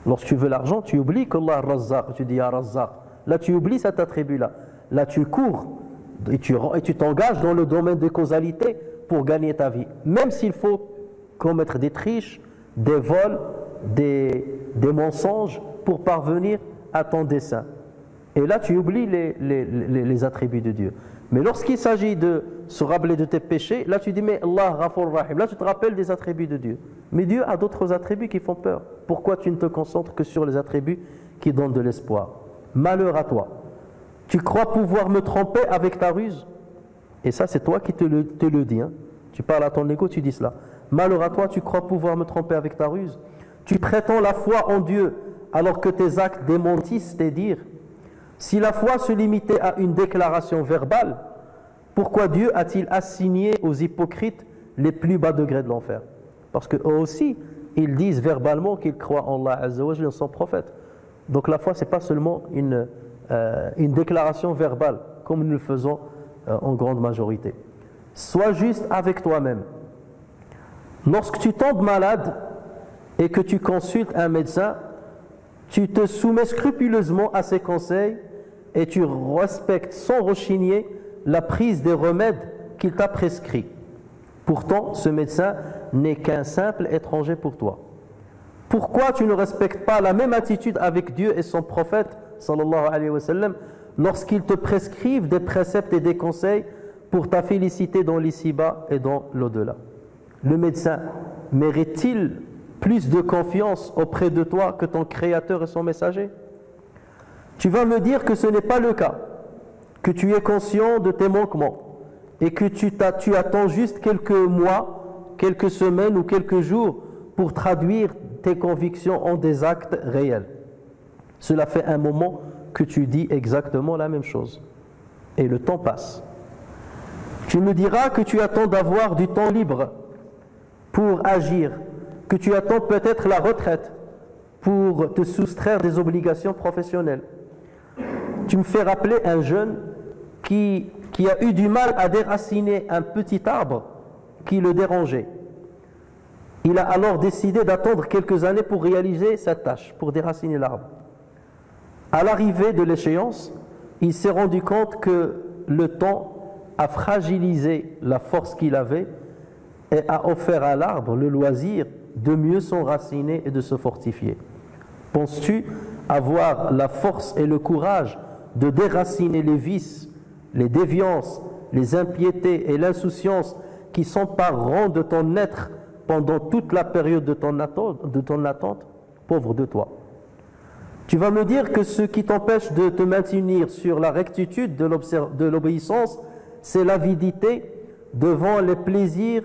Lorsque tu veux l'argent, tu oublies qu'Allah Razzaq, tu dis Ya Razzaq. Là, tu oublies cet attribut-là. Là, tu cours et tu t'engages dans le domaine de causalité pour gagner ta vie. Même s'il faut commettre des triches, des vols, des mensonges pour parvenir à ton dessein. Et là, tu oublies les attributs de Dieu. Mais lorsqu'il s'agit de se rappeler de tes péchés, là tu dis, mais Allah Ghafur Rahim. Là tu te rappelles des attributs de Dieu. Mais Dieu a d'autres attributs qui font peur. Pourquoi tu ne te concentres que sur les attributs qui donnent de l'espoir? Malheur à toi. Tu crois pouvoir me tromper avec ta ruse? Et ça, c'est toi qui te le dis. Hein. Tu parles à ton ego, tu dis cela. Malheur à toi, tu crois pouvoir me tromper avec ta ruse? Tu prétends la foi en Dieu alors que tes actes démentissent tes dires. Si la foi se limitait à une déclaration verbale, pourquoi Dieu a-t-il assigné aux hypocrites les plus bas degrés de l'enfer? Parce qu'eux aussi, ils disent verbalement qu'ils croient en Allah Azza wa Jalla, en son prophète. Donc la foi, ce n'est pas seulement une déclaration verbale, comme nous le faisons en grande majorité. Sois juste avec toi-même. Lorsque tu tombes malade et que tu consultes un médecin, tu te soumets scrupuleusement à ses conseils et tu respectes sans rechigner la prise des remèdes qu'il t'a prescrits. Pourtant, ce médecin n'est qu'un simple étranger pour toi. Pourquoi tu ne respectes pas la même attitude avec Dieu et son prophète, sallallahu alayhi wa sallam, lorsqu'ils te prescrivent des préceptes et des conseils pour ta félicité dans l'ici-bas et dans l'au-delà? Le médecin mérite-t-il plus de confiance auprès de toi que ton Créateur et son messager? Tu vas me dire que ce n'est pas le cas, que tu es conscient de tes manquements et que tu attends juste quelques mois, quelques semaines ou quelques jours pour traduire tes convictions en des actes réels. Cela fait un moment que tu dis exactement la même chose. Et le temps passe. Tu me diras que tu attends d'avoir du temps libre pour agir, que tu attends peut-être la retraite pour te soustraire des obligations professionnelles. Tu me fais rappeler un jeune qui a eu du mal à déraciner un petit arbre qui le dérangeait. Il a alors décidé d'attendre quelques années pour réaliser cette tâche, pour déraciner l'arbre. À l'arrivée de l'échéance, il s'est rendu compte que le temps a fragilisé la force qu'il avait et a offert à l'arbre le loisir de mieux s'enraciner et de se fortifier. Penses-tu avoir la force et le courage de déraciner les vices, les déviances, les impiétés et l'insouciance qui s'empareront de ton être pendant toute la période de ton attente? Pauvre de toi. Tu vas me dire que ce qui t'empêche de te maintenir sur la rectitude de l'obéissance, c'est l'avidité devant les plaisirs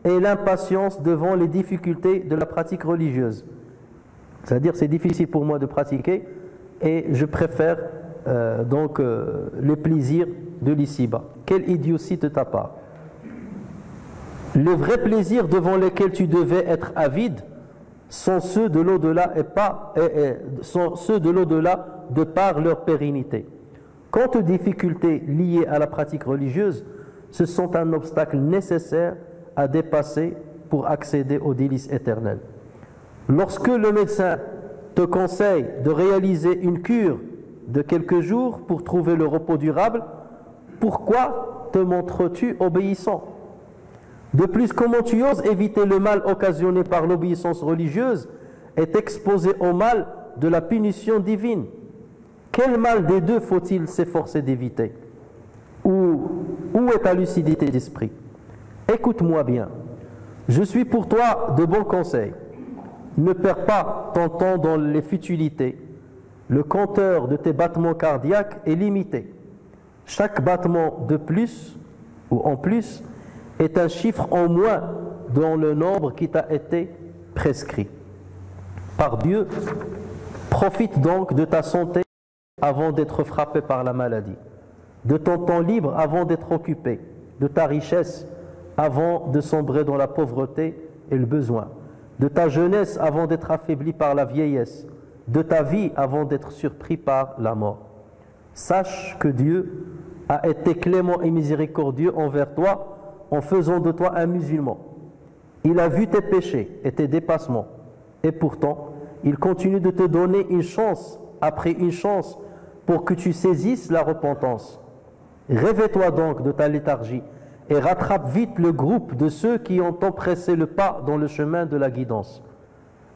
et l'impatience devant les difficultés de la pratique religieuse. C'est-à-dire, c'est difficile pour moi de pratiquer et je préfère les plaisirs de l'ici-bas. Quelle idiotie de ta part! Les vrais plaisirs devant lesquels tu devais être avide sont ceux de l'au-delà sont ceux de l'au-delà de par leur pérennité. Quant aux difficultés liées à la pratique religieuse, ce sont un obstacle nécessaire à dépasser pour accéder aux délices éternelles. Lorsque le médecin te conseille de réaliser une cure de quelques jours pour trouver le repos durable, pourquoi te montres-tu obéissant? De plus, comment tu oses éviter le mal occasionné par l'obéissance religieuse et t'exposer au mal de la punition divine? Quel mal des deux faut-il s'efforcer d'éviter? Où est ta lucidité d'esprit? Écoute-moi bien, je suis pour toi de bons conseils. Ne perds pas ton temps dans les futilités. Le compteur de tes battements cardiaques est limité. Chaque battement de plus ou en plus est un chiffre en moins dans le nombre qui t'a été prescrit. Par Dieu, profite donc de ta santé avant d'être frappé par la maladie, de ton temps libre avant d'être occupé, de ta richesse avant de sombrer dans la pauvreté et le besoin, de ta jeunesse avant d'être affaibli par la vieillesse, de ta vie avant d'être surpris par la mort. Sache que Dieu a été clément et miséricordieux envers toi en faisant de toi un musulman. Il a vu tes péchés et tes dépassements, et pourtant, il continue de te donner une chance après une chance pour que tu saisisses la repentance. Réveille-toi donc de ta léthargie et rattrape vite le groupe de ceux qui ont empressé le pas dans le chemin de la guidance.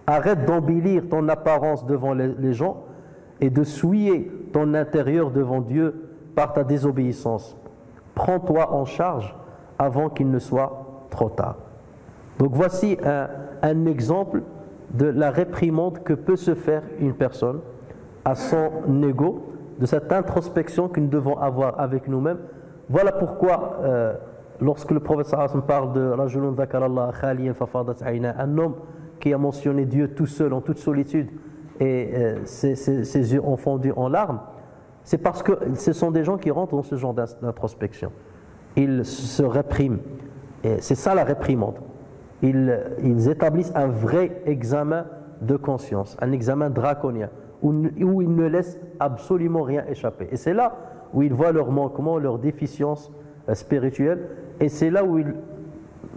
Arrête d'embellir ton apparence devant les gens et de souiller ton intérieur devant Dieu par ta désobéissance. Prends-toi en charge avant qu'il ne soit trop tard. Donc voici un exemple de la réprimande que peut se faire une personne à son ego de cette introspection que nous devons avoir avec nous-mêmes. Voilà pourquoi, lorsque le prophète sallallahu alayhi wa sallam parle de rajulun dhakarallah khaliyan fafadat ayna, un homme qui a mentionné Dieu tout seul, en toute solitude, et ses yeux ont fondu en larmes, c'est parce que ce sont des gens qui rentrent dans ce genre d'introspection. Ils se répriment. Et c'est ça la réprimande. Ils établissent un vrai examen de conscience, un examen draconien, où ils ne laissent absolument rien échapper. Et c'est là où ils voient leur manquement, leur déficience spirituelle, et c'est là où ils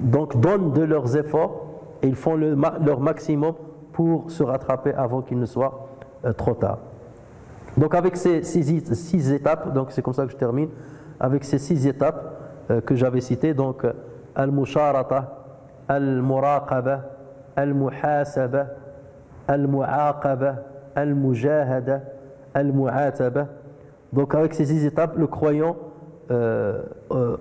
donc donnent de leurs efforts et ils font leur maximum pour se rattraper avant qu'il ne soit trop tard. Donc avec ces six étapes, donc c'est comme ça que je termine, avec ces 6 étapes que j'avais citées, donc al-musharata, al-muraqaba, al-muhasaba, al-mu'aqaba, al-mujahada, al-mu'ataba. Donc avec ces 6 étapes, le croyant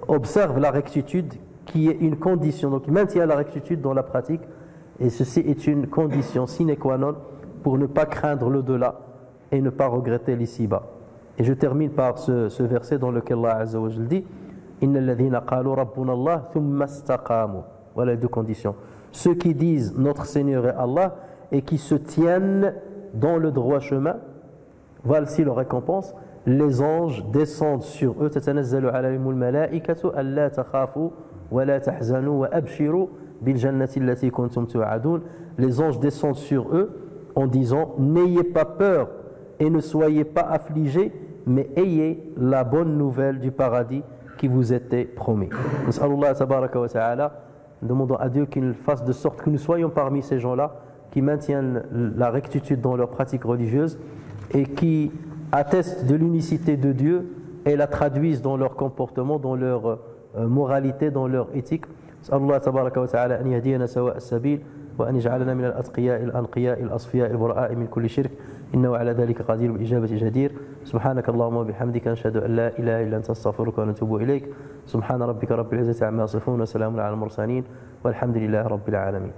observe la rectitude qui est une condition, donc il maintient la rectitude dans la pratique, et ceci est une condition sine qua non pour ne pas craindre l'au-delà et ne pas regretter l'ici-bas. Et je termine par ce verset dans lequel Allah Azza wa Jalla dit Inna alladhina qalu rabbuna Allah thumma istaqamu. Voilà les 2 conditions. Ceux qui disent notre Seigneur est Allah et qui se tiennent dans le droit chemin, voici leur récompense. Les anges descendent sur eux. Tatanazzalu alayhimul malaikatu alla takhafu wa la tahzanu wa abshiru bil jannati allati kuntum tu'adun. Les anges descendent sur eux en disant n'ayez pas peur et ne soyez pas affligés, mais ayez la bonne nouvelle du paradis qui vous était promis. Nas'alullah tabaraka wa ta'ala, demandons à Dieu qu'il fasse de sorte que nous soyons parmi ces gens-là qui maintiennent la rectitude dans leur pratique religieuse et qui attestent de l'unicité de Dieu et la traduisent dans leur comportement, dans leur moralité, dans leur éthique. Nas'alullah tabaraka wa ta'ala an yahdiyana sawa as-sabil وأن يجعلنا من الأتقياء الأنقياء الأصفياء البراء من كل شرك إنه على ذلك قدير بالإجابة جدير سبحانك اللهم وبحمدك نشهد أن لا إله إلا أنت نستغفرك ونتوب إليك سبحان ربك رب العزة عما يصفون وسلام على المرسلين والحمد لله رب العالمين.